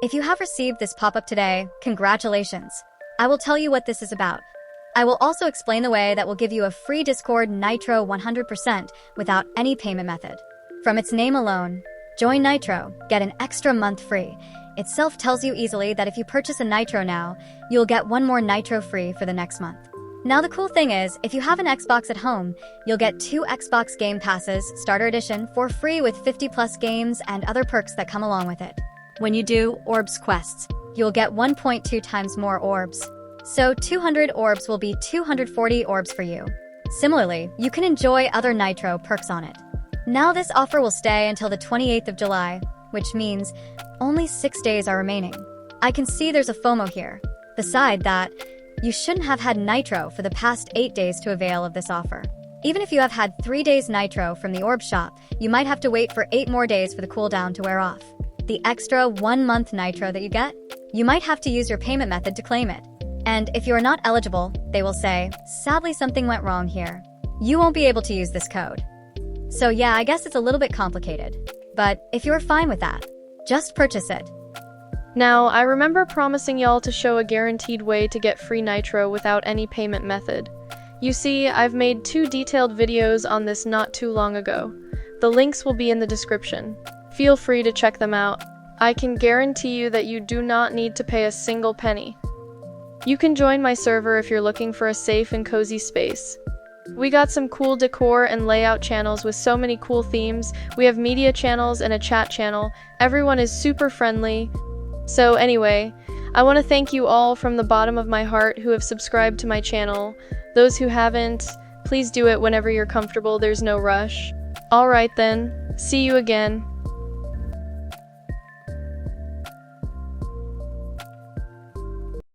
If you have received this pop-up today, congratulations. I will tell you what this is about. I will also explain the way that will give you a free Discord Nitro 100% without any payment method. From its name alone, join Nitro, get an extra month free. Itself tells you easily that if you purchase a Nitro now, you'll get one more Nitro free for the next month. Now the cool thing is, if you have an Xbox at home, you'll get 2 Xbox Game Passes, Starter Edition, for free with 50 plus games and other perks that come along with it. When you do Orbs quests, you'll get 1.2 times more orbs. So 200 orbs will be 240 orbs for you. Similarly, you can enjoy other Nitro perks on it. Now this offer will stay until the 28th of July, which means only 6 days are remaining. I can see there's a FOMO here. Beside that, you shouldn't have had Nitro for the past 8 days to avail of this offer. Even if you have had 3 days Nitro from the Orb Shop, you might have to wait for 8 more days for the cooldown to wear off. The extra 1 month Nitro that you get, you might have to use your payment method to claim it. And if you are not eligible, they will say, sadly something went wrong here. You won't be able to use this code. So yeah, I guess it's a little bit complicated. But if you're fine with that, just purchase it. Now, I remember promising y'all to show a guaranteed way to get free Nitro without any payment method. You see, I've made 2 detailed videos on this not too long ago. The links will be in the description. Feel free to check them out. I can guarantee you that you do not need to pay a single penny. You can join my server if you're looking for a safe and cozy space. We got some cool decor and layout channels with so many cool themes. We have media channels and a chat channel. Everyone is super friendly. So anyway, I want to thank you all from the bottom of my heart who have subscribed to my channel. Those who haven't, please do it whenever you're comfortable, there's no rush. Alright then, see you again.